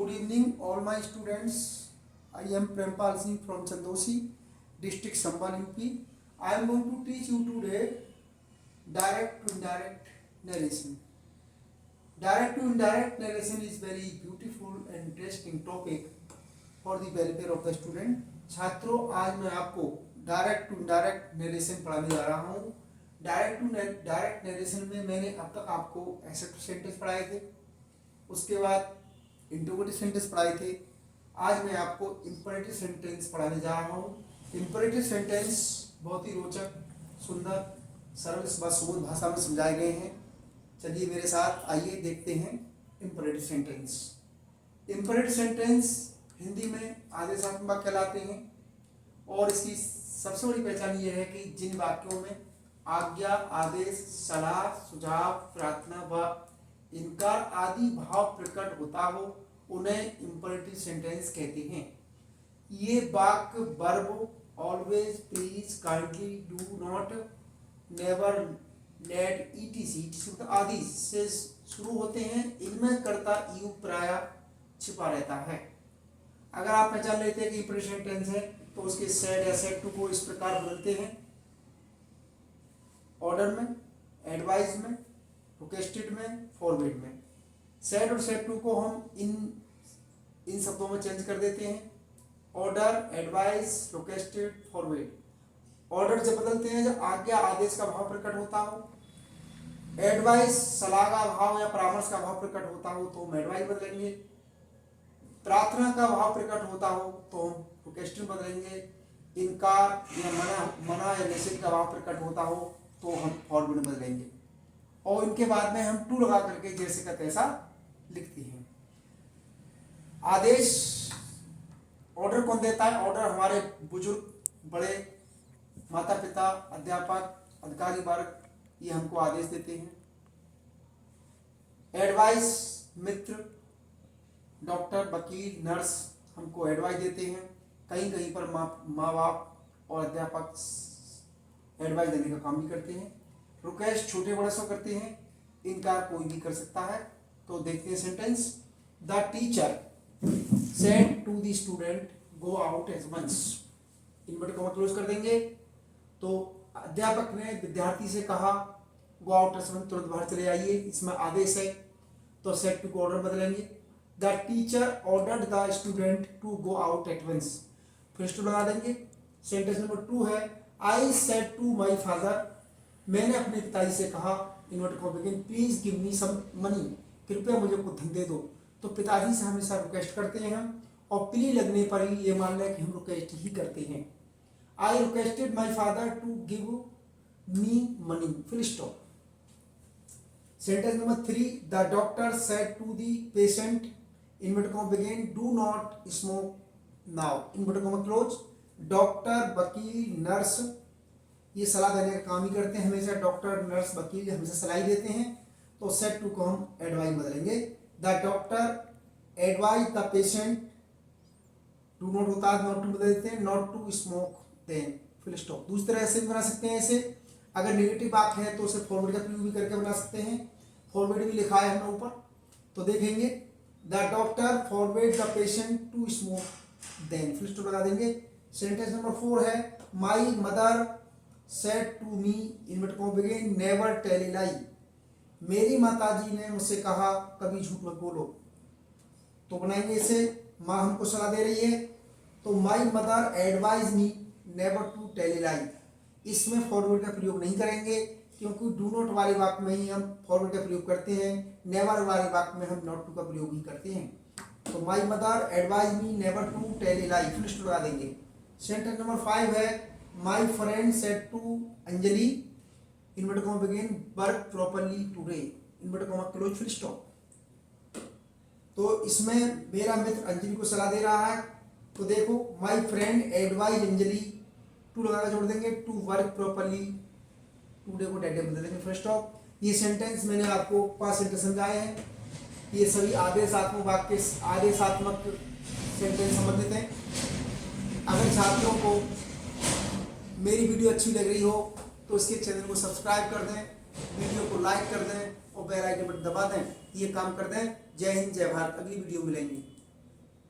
Good evening, all my students. I am Prempal Singh from Chandosi, district Sambhal, UP. I am going to teach you today direct to indirect narration. Direct to indirect narration is very beautiful and interesting topic for the welfare of the student. छात्रों, आज मैं आपको direct to indirect narration पढ़ाने जा रहा हूँ. Direct to direct narration में मैंने अब तक आपको एसेप्टिव सेंटेंस पढ़ाए थे, उसके बाद इंटरोगेटिव सेंटेंस पढ़ाए थे. आज मैं आपको इंपरेटिव सेंटेंस पढ़ाने जा रहा हूँ. इंपरेटिव सेंटेंस बहुत ही रोचक, सुंदर, सरल सुबोध भाषा में समझाए गए हैं. चलिए मेरे साथ आइए देखते हैं imperative sentence. Imperative sentence Hindi में आदेशात्मक वाक्य कहलाते हैं और इसकी सबसे बड़ी पहचान ये है कि जिन वाक्यों में आज्ञा, आदेश, सलाह, सुझाव, प्रार्थना व इनकार आदि भाव प्रकट होता हो उन्हें इंपरेटिव सेंटेंस कहते हैं. ये वाक्य verb always, please, kindly, do not, never, let, etc आदि से शुरू होते हैं. इनमें कर्ता यू प्राय छिपा रहता है. अगर आप पहचान लेते हैं कि इंपरेटिव सेंटेंस है तो उसके सेड या सेड टू को इस प्रकार बदलते हैं: ऑर्डर में, एडवाइस में, रिक्वेस्टेड में, फॉरवर्ड में. सेड और सेड टू को हम इन शब्दों में चेंज कर देते हैं: order, advice, requested, forward. Order जब बदलते हैं जब आज्ञा, आदेश का भाव प्रकट होता हो. एडवाइस सलाह का भाव या परामर्श का भाव प्रकट होता हो तो हम एडवाइस बदलेंगे. प्रार्थना का भाव प्रकट होता हो तो हम रिक्वेस्टेड बदलेंगे. इनकार या मना या निषेध का भाव प्रकट होता हो तो हम फॉरवर्ड बदलेंगे. और इनके बाद में हम टू लगा करके जैसे का तैसा लिखते हैं. आदेश, ऑर्डर कौन देता है? ऑर्डर हमारे बुजुर्ग, बड़े, माता पिता, अध्यापक, अधिकारी वर्ग, ये हमको आदेश देते हैं. एडवाइस, मित्र, डॉक्टर, वकील, नर्स हमको एडवाइस देते हैं. कहीं कहीं पर माँ बाप और अध्यापक एडवाइस देने का काम भी करते हैं. रिक्वेस्ट छोटे बड़े सब करते हैं. इनकार कोई भी कर सकता है. तो देखते हैं sentence. The teacher said to the student go out at once. Inverted comma close कर देंगे. तो अध्यापक ने विद्यार्थी से कहा गो आउट एट वंस, तुरंत बाहर चले आइए. इसमें आदेश है तो सेड टू को ऑर्डर बदलेंगे. The teacher ordered the student to go out at once, फिर टू लगा देंगे. सेंटेंस नंबर 2 है I said to my father, मैंने अपने पिताजी से कहा, inverted comma begin, please give me some money, कृपया मुझे कुछ धन दे दो. तो पिताजी से हमेशा रिक्वेस्ट करते हैं हम, और प्ली लगने पर ही ये मान लें कि हम रिक्वेस्ट ही करते हैं. I requested my father to give me money, फिर stop. Sentence number 3 the doctor said to the patient, inverted comma begin, do not smoke now, inverted comma close. Doctor, वकील, नर्स ये सलाह देने का काम ही करते हैं हमेशा. डॉक्टर, नर्स, वकील हमेशा सलाह देते हैं. तो सेड टू को हम एडवाइस बदलेंगे. The doctor advise the patient, do not होता है नॉट टू बदल देते हैं, नॉट टू स्मोक देन, फिर स्टॉप. दूसरी तरह से भी बना सकते हैं ऐसे. अगर नेगेटिव वाक्य है तो उसे फॉरवर्ड का प्रयोग भी करके बना सकते हैं. फॉरवर्ड भी लिखा है हमने ऊपर, तो देखेंगे. The doctor forward the patient to smoke then, फिर स्टॉप लगा देंगे. सेंटेंस नंबर 4 है my mother said to me, inverted comma begin, never tell a lie, मेरी माताजी ने मुझसे कहा कभी झूठ मत बोलो. तो बनाएंगे इसे. माँ हमको सलाह दे रही है तो my mother advise me never to tell a lie. इसमें फॉरवर्ड का प्रयोग नहीं करेंगे क्योंकि डू नॉट वाले वाक्य में ही हम फॉरवर्ड का प्रयोग करते हैं. नेवर वाले वाक्य में हम नॉट टू का प्रयोग ही करते हैं. तो my mother advise me never to tell a lie, फिर लगा देंगे. सेंटेंस नंबर 5 है my friend said to Anjali, inverted comma begin, work properly today, inverted comma close, फिर स्टॉप. तो इसमें मेरा मित्र अंजलि को सलाह दे रहा है. तो देखो my friend advise Anjali, to लगाकर जोड़ देंगे, टू वर्क प्रॉपर्ली टुडे को डेडे बदल देंगे, फिर स्टॉप. ये सेंटेंस मैंने आपको 5 सेंटेंस समझाए हैं. ये सभी आदेशात्मक वाक्य, आदेशात्मक सेंटेंस संबंधित हैं. अगर छात्रों को मेरी वीडियो अच्छी लग रही हो तो इसके चैनल को सब्सक्राइब कर दें, वीडियो को लाइक कर दें और बेल आइकन बटन दबा दें. ये काम कर दें. जय हिंद, जय भारत. अगली वीडियो मिलेंगे.